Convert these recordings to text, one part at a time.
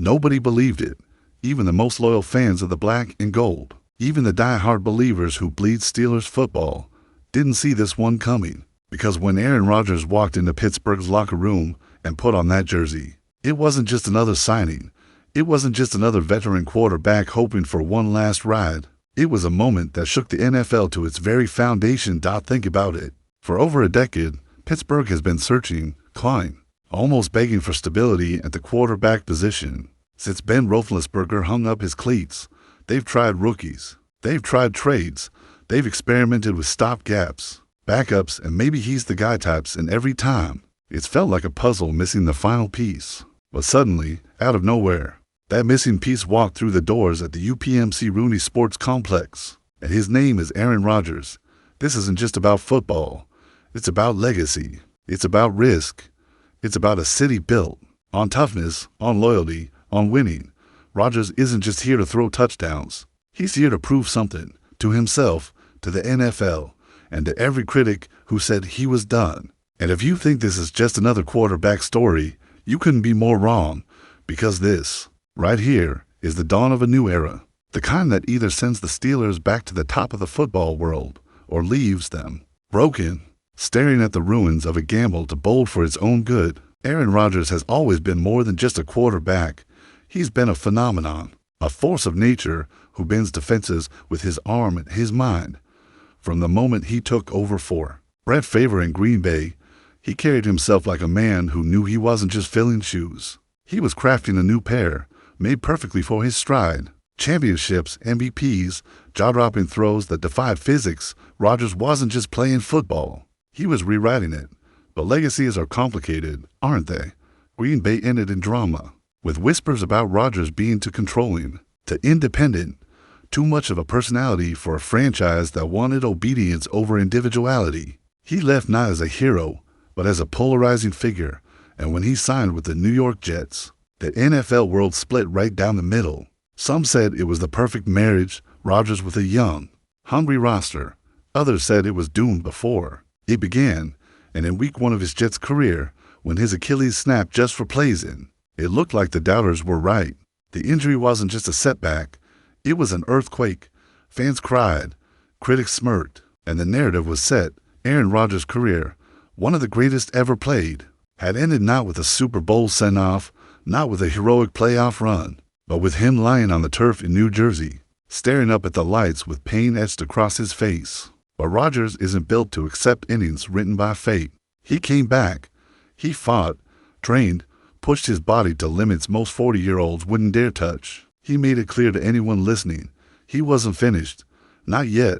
Nobody believed it, even the most loyal fans of the black and gold. Even the die-hard believers who bleed Steelers football didn't see this one coming, because when Aaron Rodgers walked into Pittsburgh's locker room and put on that jersey, it wasn't just another signing. It wasn't just another veteran quarterback hoping for one last ride. It was a moment that shook the NFL to its very foundation. Think about it. For over a decade, Pittsburgh has been searching, clawing, almost begging for stability at the quarterback position. Since Ben Roethlisberger hung up his cleats, they've tried rookies, they've tried trades, they've experimented with stopgaps, backups, and maybe he's the guy types, and every time, it's felt like a puzzle missing the final piece. But suddenly, out of nowhere, that missing piece walked through the doors at the UPMC Rooney Sports Complex, and his name is Aaron Rodgers. This isn't just about football. It's about legacy. It's about risk. It's about a city built on toughness, on loyalty, on winning. Rodgers isn't just here to throw touchdowns. He's here to prove something to himself, to the NFL, and to every critic who said he was done. And if you think this is just another quarterback story, you couldn't be more wrong, because this, right here, is the dawn of a new era. The kind that either sends the Steelers back to the top of the football world or leaves them broken, staring at the ruins of a gamble to bold for its own good. Aaron Rodgers has always been more than just a quarterback. He's been a phenomenon, a force of nature who bends defenses with his arm and his mind. From the moment he took over for Brett Favre in Green Bay, he carried himself like a man who knew he wasn't just filling shoes. He was crafting a new pair, made perfectly for his stride. Championships, MVPs, jaw-dropping throws that defied physics. Rodgers wasn't just playing football. He was rewriting it. But legacies are complicated, aren't they? Green Bay ended in drama, with whispers about Rodgers being too controlling, too independent, too much of a personality for a franchise that wanted obedience over individuality. He left not as a hero, but as a polarizing figure, and when he signed with the New York Jets, the NFL world split right down the middle. Some said it was the perfect marriage, Rodgers with a young, hungry roster. Others said it was doomed before it began, and in week one of his Jets career, when his Achilles snapped just for plays in, it looked like the doubters were right. The injury wasn't just a setback, it was an earthquake. Fans cried, critics smirked, and the narrative was set. Aaron Rodgers' career, one of the greatest ever played, had ended not with a Super Bowl send-off, not with a heroic playoff run, but with him lying on the turf in New Jersey, staring up at the lights with pain etched across his face. But Rodgers isn't built to accept innings written by fate. He came back. He fought, trained, pushed his body to limits most 40-year-olds wouldn't dare touch. He made it clear to anyone listening, he wasn't finished. Not yet.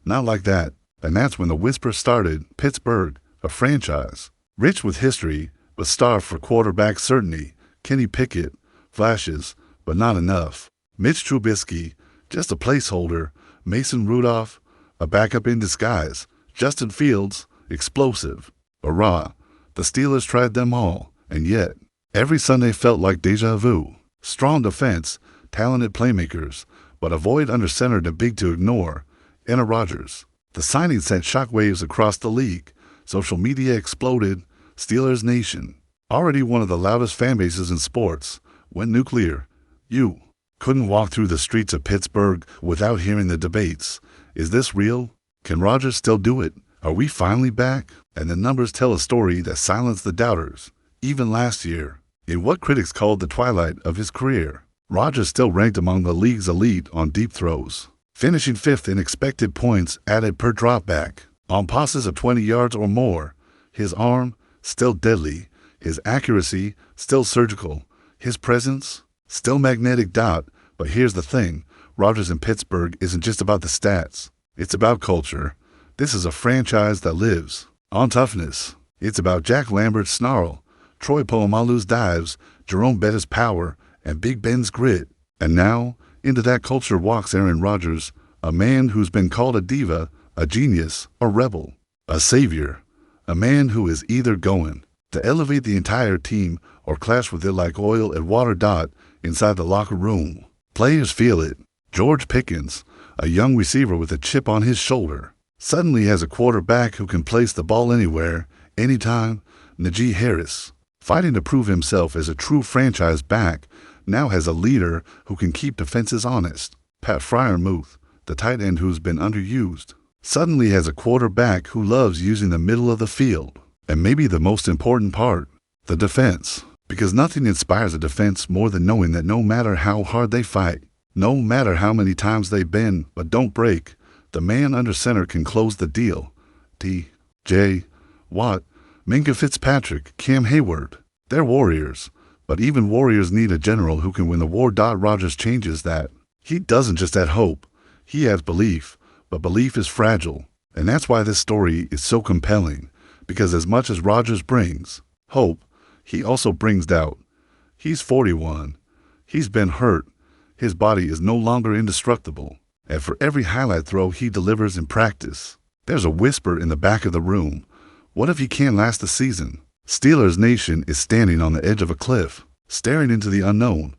Not like that. And that's when the whisper started. Pittsburgh, a franchise, rich with history, but starved for quarterback certainty. Kenny Pickett, flashes, but not enough. Mitch Trubisky, just a placeholder. Mason Rudolph, a backup in disguise. Justin Fields, explosive. But raw. The Steelers tried them all, and yet, every Sunday felt like deja vu. Strong defense, talented playmakers, but a void under center too big to ignore. Enter Rodgers. The signing sent shockwaves across the league. Social media exploded. Steelers Nation, already one of the loudest fan bases in sports, went nuclear. You couldn't walk through the streets of Pittsburgh without hearing the debates. Is this real? Can Rodgers still do it? Are we finally back? And the numbers tell a story that silenced the doubters. Even last year, in what critics called the twilight of his career, Rodgers still ranked among the league's elite on deep throws, finishing 5th in expected points added per dropback. On passes of 20 yards or more, his arm, still deadly, his accuracy, still surgical, his presence, still magnetic. But here's the thing, Rodgers in Pittsburgh isn't just about the stats. It's about culture. This is a franchise that lives on toughness. It's about Jack Lambert's snarl, Troy Polamalu's dives, Jerome Bettis' power, and Big Ben's grit. And now, into that culture walks Aaron Rodgers, a man who's been called a diva, a genius, a rebel, a savior, a man who is either going to elevate the entire team or clash with it like oil and water. Inside the locker room, players feel it. George Pickens, a young receiver with a chip on his shoulder, suddenly has a quarterback who can place the ball anywhere, anytime. Najee Harris, fighting to prove himself as a true franchise back. now has a leader who can keep defenses honest. Pat Freiermuth, the tight end who's been underused, suddenly has a quarterback who loves using the middle of the field. And maybe the most important part, the defense. Because nothing inspires a defense more than knowing that no matter how hard they fight, no matter how many times they bend but don't break, the man under center can close the deal. T.J. Watt, Minka Fitzpatrick, Cam Hayward, they're warriors. But even warriors need a general who can win the war. Rodgers changes that. He doesn't just add hope, he adds belief, but belief is fragile. And that's why this story is so compelling, because as much as Rodgers brings hope, he also brings doubt. He's 41. He's been hurt. His body is no longer indestructible. And for every highlight throw he delivers in practice, there's a whisper in the back of the room. What if he can't last the season? Steelers Nation is standing on the edge of a cliff, staring into the unknown.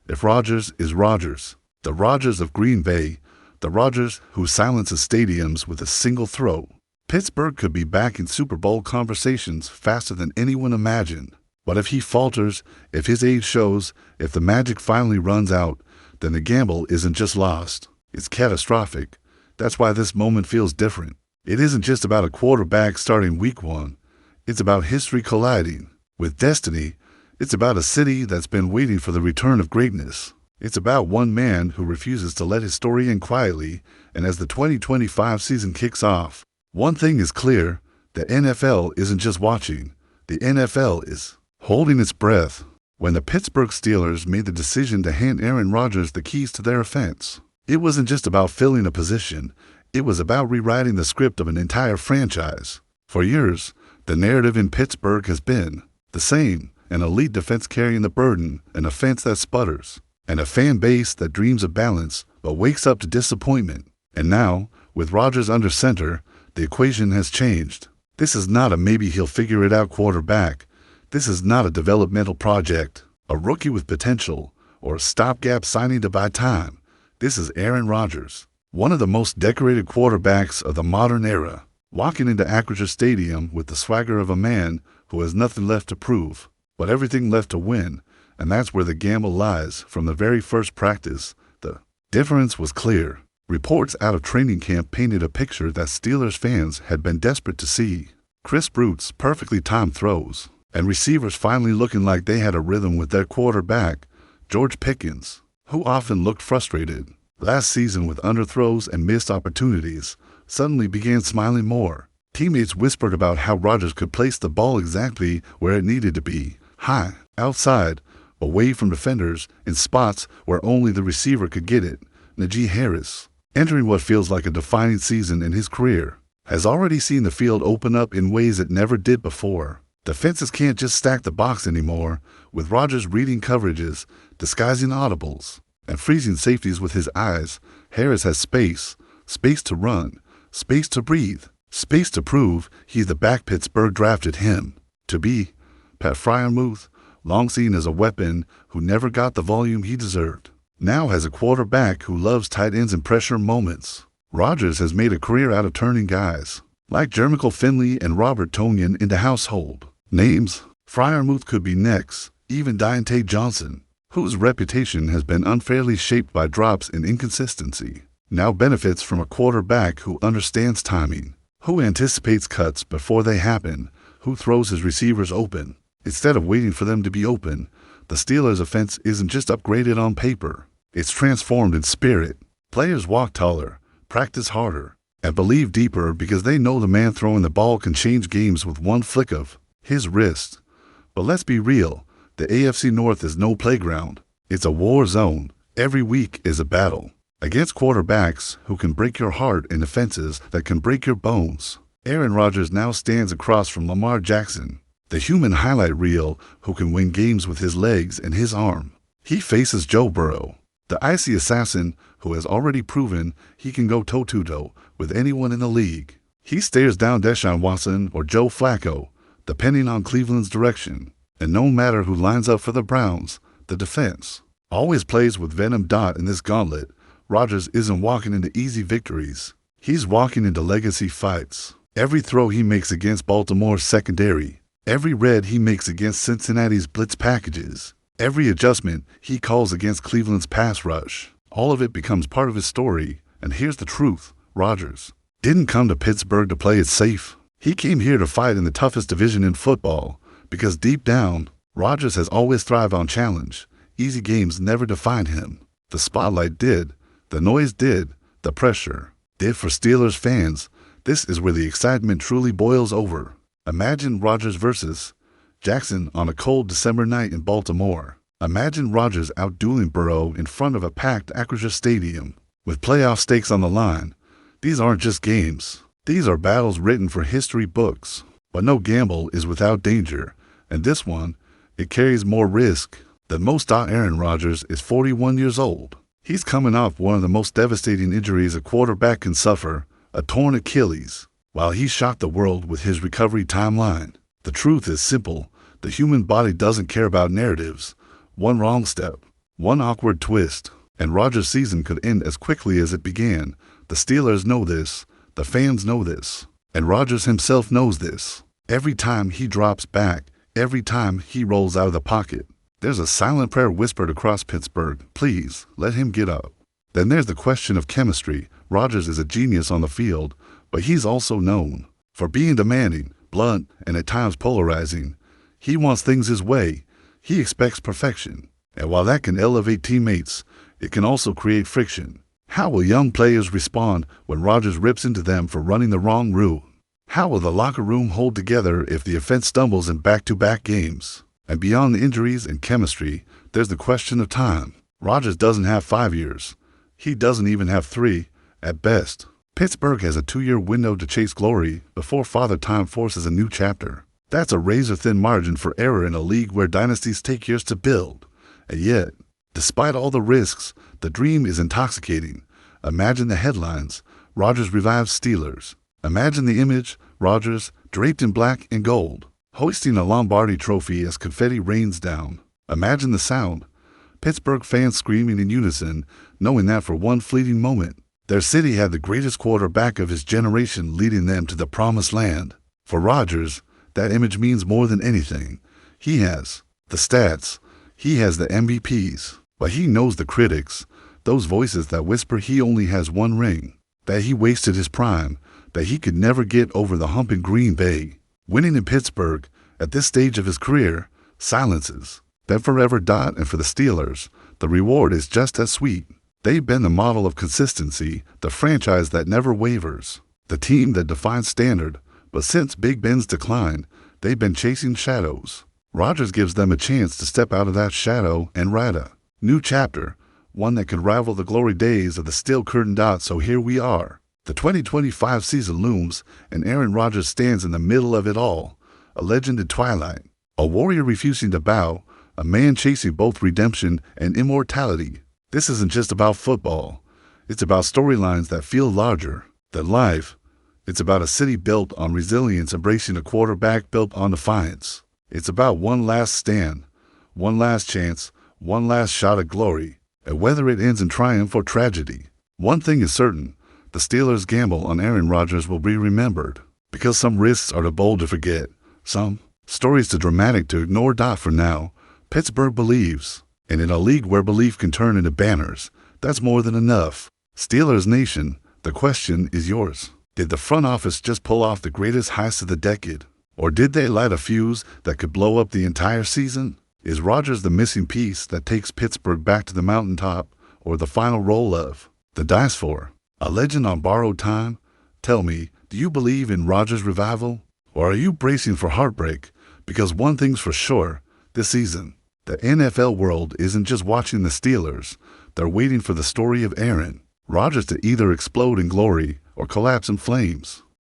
If Rodgers is Rodgers, the Rodgers of Green Bay, the Rodgers who silences stadiums with a single throw, Pittsburgh could be back in Super Bowl conversations faster than anyone imagined. But if he falters, if his age shows, if the magic finally runs out, then the gamble isn't just lost. It's catastrophic. That's why this moment feels different. It isn't just about a quarterback starting week 1. It's about history colliding with destiny. It's about a city that's been waiting for the return of greatness. It's about one man who refuses to let his story end quietly. And as the 2025 season kicks off, one thing is clear: the NFL isn't just watching. The NFL is holding its breath. When the Pittsburgh Steelers made the decision to hand Aaron Rodgers the keys to their offense, it wasn't just about filling a position. It was about rewriting the script of an entire franchise. For years, the narrative in Pittsburgh has been the same: an elite defense carrying the burden, an offense that sputters, and a fan base that dreams of balance but wakes up to disappointment. And now, with Rodgers under center, the equation has changed. This is not a maybe he'll figure it out quarterback. This is not a developmental project, a rookie with potential, or a stopgap signing to buy time. This is Aaron Rodgers, one of the most decorated quarterbacks of the modern era, walking into Acrisure Stadium with the swagger of a man who has nothing left to prove, but everything left to win. And that's where the gamble lies. From the very first practice, the difference was clear. Reports out of training camp painted a picture that Steelers fans had been desperate to see. Crisp routes, perfectly timed throws, and receivers finally looking like they had a rhythm with their quarterback, George Pickens, who often looked frustrated last season with underthrows and missed opportunities, suddenly began smiling more. Teammates whispered about how Rodgers could place the ball exactly where it needed to be, high, outside, away from defenders, in spots where only the receiver could get it. Najee Harris, entering what feels like a defining season in his career, has already seen the field open up in ways it never did before. Defenses can't just stack the box anymore, with Rodgers reading coverages, disguising audibles, and freezing safeties with his eyes. Harris has space to run, space to breathe, space to prove he's the back Pittsburgh drafted him to be. Pat Freiermuth, long seen as a weapon who never got the volume he deserved, now has a quarterback who loves tight ends and pressure moments. Rodgers has made a career out of turning guys like Jermichael Finley and Robert Tonyan into household names. Freiermuth could be next. Even Diontae Johnson, whose reputation has been unfairly shaped by drops and inconsistency, now benefits from a quarterback who understands timing, who anticipates cuts before they happen, who throws his receivers open instead of waiting for them to be open. The Steelers' offense isn't just upgraded on paper, it's transformed in spirit. Players walk taller, practice harder, and believe deeper because they know the man throwing the ball can change games with one flick of his wrist. But let's be real, the AFC North is no playground. It's a war zone. Every week is a battle against quarterbacks who can break your heart and offenses that can break your bones. Aaron Rodgers now stands across from Lamar Jackson, the human highlight reel who can win games with his legs and his arm. He faces Joe Burrow, the icy assassin who has already proven he can go toe-to-toe with anyone in the league. He stares down Deshaun Watson or Joe Flacco, depending on Cleveland's direction. And no matter who lines up for the Browns, the defense always plays with venom. In this gauntlet, Rodgers isn't walking into easy victories. He's walking into legacy fights. Every throw he makes against Baltimore's secondary, every read he makes against Cincinnati's blitz packages, Every adjustment he calls against Cleveland's pass rush, all of it becomes part of his story. And here's the truth, Rodgers didn't come to Pittsburgh to play it safe. He came here to fight in the toughest division in football, because deep down, Rodgers has always thrived on challenge. Easy games never defined him. The spotlight did, the noise did, the pressure did. For Steelers fans, this is where the excitement truly boils over. Imagine Rodgers versus Jackson on a cold December night in Baltimore. Imagine Rodgers outdueling Burrow in front of a packed Acrisure Stadium, with playoff stakes on the line. These aren't just games. These are battles written for history books. But no gamble is without danger, and this one, it carries more risk than most. Aaron Rodgers is 41 years old. He's coming off one of the most devastating injuries a quarterback can suffer, a torn Achilles, while he shocked the world with his recovery timeline. The truth is simple. The human body doesn't care about narratives. One wrong step, one awkward twist, and Rodgers' season could end as quickly as it began. The Steelers know this, the fans know this, and Rodgers himself knows this. Every time he drops back, every time he rolls out of the pocket, there's a silent prayer whispered across Pittsburgh: please, let him get up. Then there's the question of chemistry. Rodgers is a genius on the field, but he's also known for being demanding, blunt, and at times polarizing. He wants things his way. He expects perfection. And while that can elevate teammates, it can also create friction. How will young players respond when Rodgers rips into them for running the wrong route? How will the locker room hold together if the offense stumbles in back-to-back games? And beyond the injuries and chemistry, there's the question of time. Rodgers doesn't have 5 years. He doesn't even have 3, at best. Pittsburgh has a 2-year window to chase glory before Father Time forces a new chapter. That's a razor-thin margin for error in a league where dynasties take years to build. And yet, despite all the risks, the dream is intoxicating. Imagine the headlines: Rodgers revives Steelers. Imagine the image: Rodgers, draped in black and gold, hoisting a Lombardi trophy as confetti rains down. Imagine the sound: Pittsburgh fans screaming in unison, knowing that for one fleeting moment, their city had the greatest quarterback of his generation leading them to the promised land. For Rodgers, that image means more than anything. He has the stats, he has the MVPs, but he knows the critics, those voices that whisper he only has one ring, that he wasted his prime, that he could never get over the hump in Green Bay. Winning in Pittsburgh, at this stage of his career, silences them forever. And for the Steelers, the reward is just as sweet. They've been the model of consistency, the franchise that never wavers, the team that defines standard. But since Big Ben's decline, they've been chasing shadows. Rodgers gives them a chance to step out of that shadow and write a new chapter, one that could rival the glory days of the steel curtain. So here we are. The 2025 season looms, and Aaron Rodgers stands in the middle of it all, a legend in twilight, a warrior refusing to bow, a man chasing both redemption and immortality. This isn't just about football. It's about storylines that feel larger than life. It's about a city built on resilience embracing a quarterback built on defiance. It's about one last stand, one last chance, one last shot at glory. And whether it ends in triumph or tragedy, one thing is certain: the Steelers' gamble on Aaron Rodgers will be remembered. Because some risks are too bold to forget, some stories too dramatic to ignore. For now, Pittsburgh believes. And in a league where belief can turn into banners, that's more than enough. Steelers Nation, the question is yours. Did the front office just pull off the greatest heist of the decade? Or did they light a fuse that could blow up the entire season? Is Rodgers the missing piece that takes Pittsburgh back to the mountaintop, or the final roll of the dice for a legend on borrowed time? Tell me, do you believe in Rodgers' revival? Or are you bracing for heartbreak? Because one thing's for sure, this season, the NFL world isn't just watching the Steelers. They're waiting for the story of Aaron Rodgers to either explode in glory or collapse in flames.